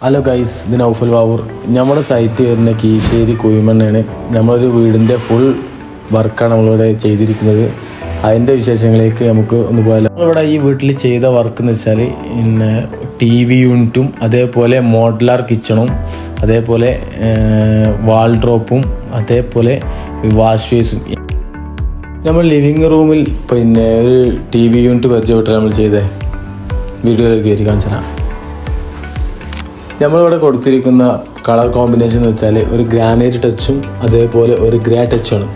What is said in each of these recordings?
Hello guys, ഇത് നൗഫൽ വാവൂർ. നമ്മുടെ site വരുന്ന കീശ്ശേരി കുഴിമണ്ണയാണ്. നമ്മളൊരു വീടിൻ്റെ ഫുൾ വർക്കാണ് നമ്മളിവിടെ ചെയ്തിരിക്കുന്നത്. അതിൻ്റെ വിശേഷങ്ങളിലേക്ക് നമുക്ക് ഒന്ന് പോയാലോ. നമ്മളിവിടെ ഈ വീട്ടിൽ ചെയ്ത വർക്ക് എന്ന് വെച്ചാൽ പിന്നെ TV യൂണിറ്റും അതേപോലെ മോഡുലാർ കിച്ചണും അതേപോലെ വാൾഡ്രോപ്പും അതേപോലെ വാഷ് ബേസും. നമ്മൾ ലിവിങ് റൂമിൽ പിന്നെ ഒരു TV യൂണിറ്റ് പരിചയപ്പെട്ടാൽ നമ്മൾ ചെയ്ത വീഡിയോയിലേക്ക് കയറി കാണിച്ചാൽ നമ്മളിവിടെ കൊടുത്തിരിക്കുന്ന കളർ കോമ്പിനേഷൻ എന്ന് വെച്ചാൽ ഒരു ഗ്രാനൈറ്റ് ടച്ചും അതേപോലെ ഒരു ഗ്രേ ടച്ചുമാണ്.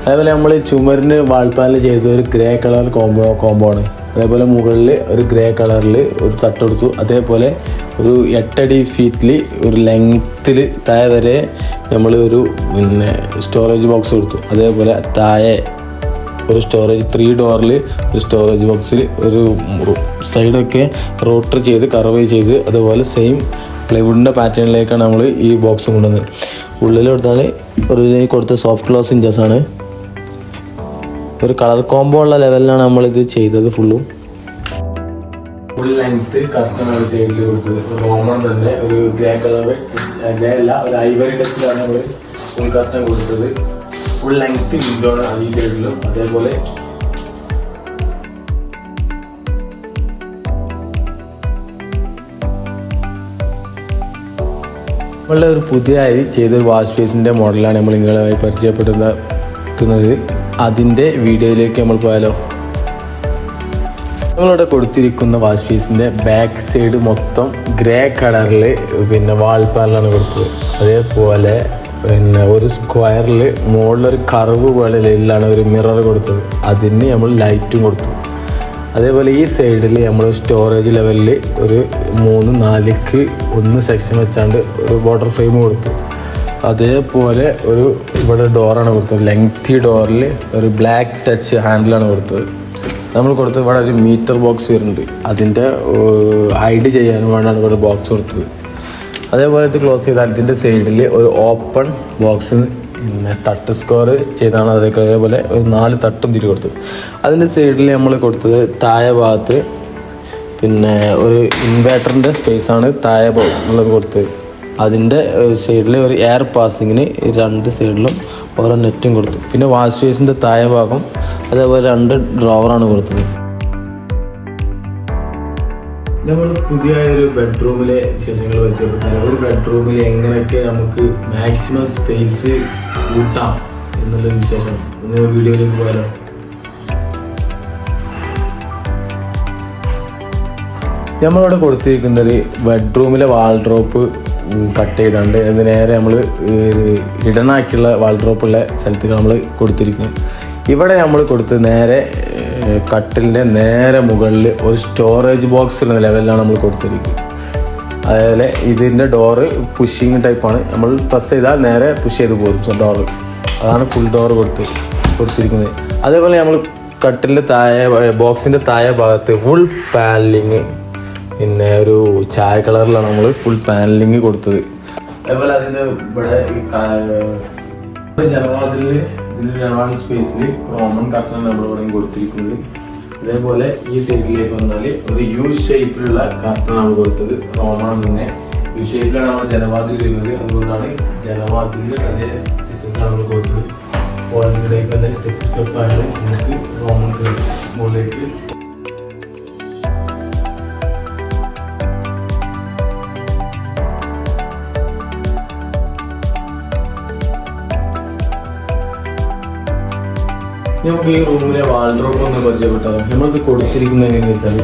അതേപോലെ നമ്മൾ ചുമരിന് വാൾപ്പാനിൽ ചെയ്ത ഒരു ഗ്രേ കളർ കോമ്പോ ആണ്. അതേപോലെ മുകളിൽ ഒരു ഗ്രേ കളറിൽ ഒരു തട്ടെടുത്തു. അതേപോലെ ഒരു 8 അടി ഫീറ്റിൽ ഒരു ലെങ്ത്തിൽ താഴെ വരെ നമ്മൾ ഒരു പിന്നെ സ്റ്റോറേജ് ബോക്സ് കൊടുത്തു. അതേപോലെ താഴെ ഒരു സ്റ്റോറേജ് 3 ഡോറിൽ ഒരു സ്റ്റോറേജ് ബോക്സിൽ ഒരു സൈഡൊക്കെ റോട്ടർ ചെയ്ത് കർവ് ചെയ്ത് അതേപോലെ സെയിം പ്ലൈവുഡിൻ്റെ പാറ്റേണിലേക്കാണ് നമ്മൾ ഈ ബോക്സ് കൊണ്ടുവന്നത്. ഉള്ളിൽ കൊടുത്താൽ ഒരു കൊടുത്ത സോഫ്റ്റ് ക്ലോസ് ഇഞ്ചസാണ്. ഒരു കളർ കോംബോ ഉള്ള ലെവലിലാണ് നമ്മളിത് ചെയ്തത്. ഫുൾ ലെങ്ത്ത് കറക്റ്റ് സൈഡിൽ കൊടുത്തത് റോമൺ തന്നെ ഒരു ഗ്രേ കളർ ഗ്രേ അല്ല ഒരു ഐവറി ടച്ചിലാണ് നമ്മൾ ഫുൾ കർട്ടൻ കൊടുത്തത്. ഫുൾ ലെങ്ത്ത് വിൻഡോണ് ഈ സൈഡിലും. അതേപോലെ നമ്മളുടെ ഒരു പുതിയതായി ചെയ്തൊരു വാഷ് ബേസിൻ്റെ മോഡലാണ് നമ്മൾ നിങ്ങളുമായി പരിചയപ്പെടുത്തുന്നത്. അതിൻ്റെ വീഡിയോയിലേക്ക് നമ്മൾ പോയാലോ. നമ്മളിവിടെ കൊടുത്തിരിക്കുന്ന വാഷ് ബേസിൻ്റെ ബാക്ക് സൈഡ് മൊത്തം ഗ്രേ കളറിൽ പിന്നെ വാൾ പാനലാണ് കൊടുത്തത്. അതേപോലെ പിന്നെ ഒരു സ്ക്വയറിൽ മുകളിലൊരു കർവ് പോലെ ലെയിലാണ് ഒരു മിറർ കൊടുത്തത്. അതിന് നമ്മൾ ലൈറ്റും കൊടുത്തു. അതേപോലെ ഈ സൈഡിൽ നമ്മൾ സ്റ്റോറേജ് ലെവലിൽ ഒരു 3-4ക്ക് 1 സെക്ഷൻ വെച്ചാണ്ട് ഒരു ബോർഡർ ഫ്രെയിം കൊടുത്തു. അതേപോലെ ഒരു ഇവിടെ ഡോറാണ് കൊടുത്തത്. ലെങ്തി ഡോറിൽ ഒരു ബ്ലാക്ക് ടച്ച് ഹാൻഡിലാണ് കൊടുത്തത്. നമ്മൾ കൊടുത്തത് ഇവിടെ ഒരു മീറ്റർ ബോക്സ് വരുന്നുണ്ട്. അതിൻ്റെ ഹൈഡ് ചെയ്യാനും വേണ്ടിയാണ് ഇവിടെ ബോക്സ് കൊടുത്തത്. അതേപോലെ ഇത് ക്ലോസ് ചെയ്താൽ ഇതിൻ്റെ സൈഡിൽ ഒരു ഓപ്പൺ ബോക്സ് പിന്നെ തട്ട് സ്ക്വയർ ചെയ്താണ്. അതേപോലെ ഒരു 4 തട്ടും തിരി കൊടുത്തു. അതിൻ്റെ സൈഡിൽ നമ്മൾ കൊടുത്തത് താഴെ ഭാഗത്ത് പിന്നെ ഒരു ഇൻവേർട്ടറിൻ്റെ സ്പേസാണ് താഴെ ഉള്ളത് കൊടുത്തത്. അതിൻ്റെ സൈഡിൽ ഒരു എയർ പാസിങ്ങിന് 2 സൈഡിലും ഓരോ നെറ്റും കൊടുത്തു. പിന്നെ വാഷ് ബേസിൻ്റെ താഴെ ഭാഗം അതേപോലെ 2 ഡ്രോവറാണ് കൊടുത്തത്. നമ്മൾ പുതിയ ഒരു ബെഡ്റൂമിലെ വിശേഷങ്ങൾ പരിചയപ്പെട്ടാൽ ഒരു ബെഡ്റൂമിൽ എങ്ങനെയൊക്കെ നമുക്ക് മാക്സിമം സ്പേസ് കൂട്ടാം എന്നുള്ള വിശേഷം വീഡിയോയിലേക്ക് പോയാലോ. നമ്മളിവിടെ കൊടുത്തിരിക്കുന്നത് ബെഡ്റൂമിലെ വാൾഡ്രോപ്പ് കട്ട് ചെയ്താണ്ട് അത് നേരെ നമ്മൾ ഹിഡനാക്കിയുള്ള വാൾഡ്രോപ്പുള്ള സ്ഥലത്തേക്ക് നമ്മൾ കൊടുത്തിരിക്കുന്നത്. ഇവിടെ നമ്മൾ കൊടുത്ത് നേരെ കട്ടിലിൻ്റെ നേരെ മുകളിൽ ഒരു സ്റ്റോറേജ് ബോക്സ് എന്ന ലെവലിലാണ് നമ്മൾ കൊടുത്തിരിക്കുന്നത്. അതേപോലെ ഇതിൻ്റെ ഡോറ് പുഷിങ് ടൈപ്പാണ്. നമ്മൾ പ്രസ് ചെയ്താൽ നേരെ പുഷ് ചെയ്ത് പോകും ഡോറ്. അതാണ് ഫുൾ ഡോറ് കൊടുത്തിരിക്കുന്നത്. അതേപോലെ നമ്മൾ കട്ടിലിൻ്റെ താഴെ ബോക്സിൻ്റെ താഴെ ഭാഗത്ത് ഫുൾ പാനലിങ് പിന്നെ ഒരു ചായ കളറിലാണ് നമ്മൾ ഫുൾ പാനലിങ് കൊടുത്തത്. അതേപോലെ അതിൻ്റെ ഇവിടെ ജനവാതിലിൽ ഇതിൻ്റെ സ്പേസിൽ റോമൻ കർട്ടൻ നമ്മളിവിടെ കൊടുത്തിരിക്കുന്നത്. അതേപോലെ ഈ സൈഡിലേക്ക് വന്നാൽ ഒരു U ഷേപ്പിലുള്ള കർട്ടനാണ് കൊടുത്തത്. റോമൺ തന്നെ U ഷേപ്പിലാണ് നമ്മൾ ജനവാതിൽ വരുന്നത്. അതുകൊണ്ടാണ് ജനവാതിലിൽ അതേ സിസ്റ്റത്തിലാണ് നമ്മൾ കൊടുത്തത്. പോയിന്റിലേക്ക് തന്നെ സ്റ്റെപ്പാണ് നമുക്ക് റോമൺ മുകളിലേക്ക്. നമുക്ക് ഈ റൂമിലെ വാൾഡ്രോപ്പ് ഒന്ന് പരിചയപ്പെട്ടാലോ. നമ്മളിത് കൊടുത്തിരിക്കുന്നത് എങ്ങനെയാണെന്ന് വെച്ചാൽ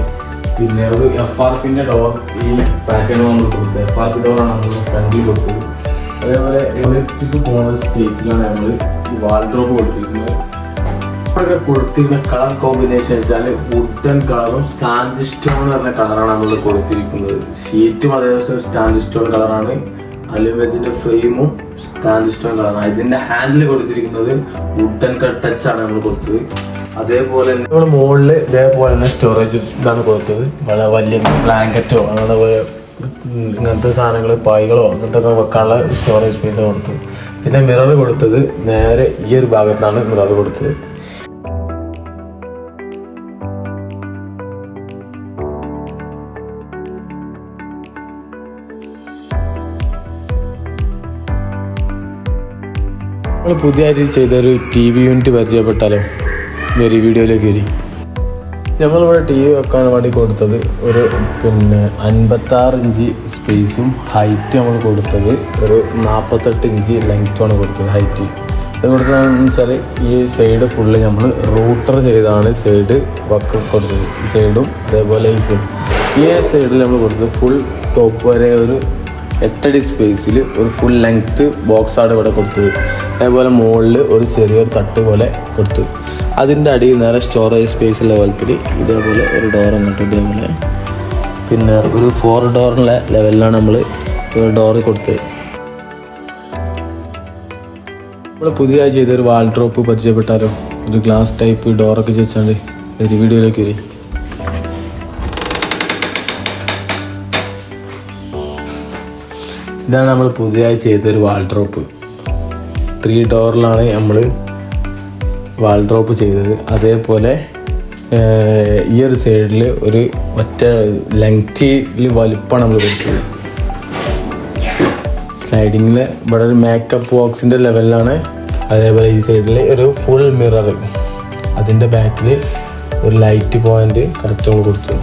പിന്നെ ഒരു FRPൻ്റെ ഡോർ ഈ പാറ്റേൺ നമ്മൾ കൊടുത്തത്. FRP ഡോറാണ് നമ്മൾ ഫ്രണ്ടിൽ കൊടുത്തത്. അതേപോലെ ഇലക്ട്രിക് പോകുന്ന സ്പേസിലാണ് നമ്മൾ ഈ വാൾഡ്രോപ്പ് കൊടുത്തിരിക്കുന്നത്. ഇവിടെ കൊടുത്തിരിക്കുന്ന കളർ കോമ്പിനേഷൻ വെച്ചാൽ വുഡൻ കളറും സാൻഡ് സ്റ്റോൺ പറഞ്ഞ കളറാണ് നമ്മൾ കൊടുത്തിരിക്കുന്നത്. ഷീറ്റും അതേപോലെ സാൻഡ് സ്റ്റോൺ കളറാണ്. അലുമിനിയത്തിൻ്റെ ഫ്രെയിമും സ്റ്റാൻഡ് സ്റ്റോൺ കളറാണ്. ഇതിൻ്റെ ഹാൻഡിൽ കൊടുത്തിരിക്കുന്നത് വുഡൻ ടച്ചാണ് നമ്മൾ കൊടുത്തത്. അതേപോലെ തന്നെ നമ്മൾ മുകളിൽ ഇതേപോലെ തന്നെ സ്റ്റോറേജ് ഇതാണ് കൊടുത്തത്. വളരെ വലിയ ബ്ലാങ്കറ്റോ അതേപോലെ ഇങ്ങനത്തെ സാധനങ്ങൾ പായ്കളോ അങ്ങനത്തെ ഒക്കെ വെക്കാനുള്ള സ്റ്റോറേജ് സ്പേസ് കൊടുത്തത്. പിന്നെ മിറർ കൊടുത്തത് നേരെ ഈ ഒരു ഭാഗത്താണ് മിറർ കൊടുത്തത്. നമ്മൾ പുതിയതായിട്ട് ചെയ്തൊരു ടി വി യൂണിറ്റ് പരിചയപ്പെട്ടാലോ? ഒരു വീഡിയോയിലേക്ക് വരി. നമ്മളിവിടെ ടി വി വെക്കാൻ വേണ്ടി കൊടുത്തത് ഒരു 56 ഇഞ്ച് സ്പേസും ഹൈറ്റ് നമ്മൾ കൊടുത്തത് ഒരു 48 ഇഞ്ച് ലെങ്ത്തുമാണ് കൊടുത്തത് ഹൈറ്റ്. ഇത് കൊടുത്തതെന്ന് വെച്ചാൽ ഈ സൈഡ് ഫുള്ള് നമ്മൾ റൂട്ടർ ചെയ്താണ് സൈഡ് വക്ക് കൊടുത്തത്. ഈ സൈഡും അതേപോലെ ഈ സൈഡിൽ നമ്മൾ കൊടുത്തത് ഫുൾ ടോപ്പ് വരെ ഒരു 8 അടി സ്പേസിൽ ഒരു ഫുൾ ലെങ്ത്ത് ബോക്സാണ് ഇവിടെ കൊടുത്തത്. അതേപോലെ മുകളിൽ ഒരു ചെറിയൊരു തട്ട് പോലെ കൊടുത്തു. അതിൻ്റെ അടിയിൽ നേരെ സ്റ്റോറേജ് സ്പേസുള്ള പോലത്തിൽ ഇതേപോലെ ഒരു ഡോർ അങ്ങോട്ട് ഇതേപോലെ പിന്നെ ഒരു 4 ഡോറിൻ്റെ ലെവലിലാണ് നമ്മൾ ഒരു ഡോറ് കൊടുത്തത്. നമ്മൾ പുതിയതായി ചെയ്തൊരു വാൾഡ്രോപ്പ് പരിചയപ്പെട്ടാലോ? ഒരു ഗ്ലാസ് ടൈപ്പ് ഡോറൊക്കെ വെച്ചാണ്ട് ഒരു വീഡിയോയിലേക്ക് വരും. ഇതാണ് നമ്മൾ പുതിയതായി ചെയ്തൊരു വാൾഡ്രോപ്പ്. 3 ഡോറിലാണ് നമ്മൾ വാൾഡ്രോപ്പ് ചെയ്തത്. അതേപോലെ ഈ ഒരു സൈഡിൽ ഒരു ഒറ്റ ലെങ്ത്തിൽ വലുപ്പമാണ് നമ്മൾ കൊടുത്തത്. സ്ലൈഡിങ്ങിൽ ഇവിടെ ഒരു മേക്കപ്പ് ബോക്സിൻ്റെ ലെവലിലാണ്. അതേപോലെ ഈ സൈഡിൽ ഒരു ഫുൾ മിറർ, അതിൻ്റെ ബാക്കിൽ ഒരു ലൈറ്റ് പോയിൻ്റ് കറക്റ്റ് നമ്മൾ കൊടുത്തു.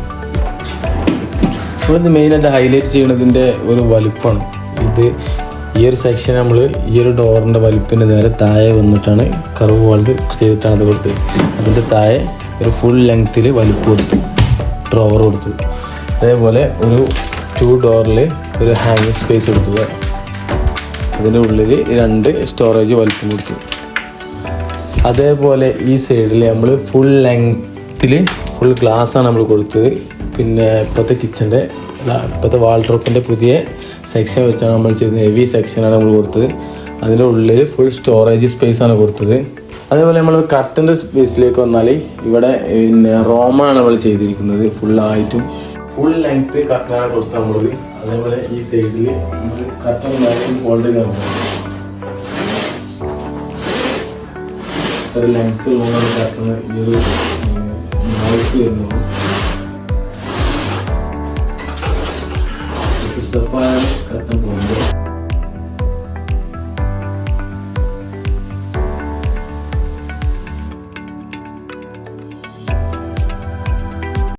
നമ്മളിത് മെയിനായിട്ട് ഹൈലൈറ്റ് ചെയ്യുന്നതിൻ്റെ ഒരു വലുപ്പമാണ്. ഇത് ഈ ഒരു സെക്ഷൻ നമ്മൾ ഈ ഒരു ഡോറിൻ്റെ വലുപ്പിൻ്റെ നേരെ താഴെ വന്നിട്ടാണ് കർവ് വാൾഡ് ചെയ്തിട്ടാണ് അത് കൊടുത്തത്. അതിൻ്റെ താഴെ ഒരു ഫുൾ ലെങ്ത്തിൽ വലുപ്പ് കൊടുത്തു, ഡ്രോവർ കൊടുത്തു. അതേപോലെ ഒരു 2 ഡോറിൽ ഒരു ഹാങ്ങിങ് സ്പേസ് കൊടുത്തു. അതിൻ്റെ ഉള്ളിൽ 2 സ്റ്റോറേജ് വലുപ്പം കൊടുത്തു. അതേപോലെ ഈ സൈഡിൽ നമ്മൾ ഫുൾ ലെങ്ത്തിൽ ഫുൾ ഗ്ലാസ്സാണ് നമ്മൾ കൊടുത്തത്. പിന്നെ ഇപ്പോഴത്തെ വാൾഡ്രോപ്പിൻ്റെ പുതിയ സെക്ഷൻ വെച്ചാണ് നമ്മൾ ചെയ്തത്. ഹെവി സെക്ഷനാണ് നമ്മൾ കൊടുത്തത്. അതിൻ്റെ ഉള്ളിൽ ഫുൾ സ്റ്റോറേജ് സ്പേസാണ് കൊടുത്തത്. അതേപോലെ നമ്മൾ കർട്ടൻ്റെ സ്പേസിലേക്ക് വന്നാൽ ഇവിടെ റോമാണ് നമ്മൾ ചെയ്തിരിക്കുന്നത്. ഫുള്ളായിട്ടും ഫുൾ ലെങ്ത്ത് കർട്ടനാണ് കൊടുത്തത് നമ്മൾ. അതേപോലെ ഈ സൈഡിൽ നമ്മൾ കർട്ടൻ ഫോൾഡ് ചെയ്ത് ഒരു ലെങ്ത്ത് ഉള്ള കർട്ടന് ഈ ഒരു നോയ്സ് വരുന്നു. സ്റ്റെപ്പാണ്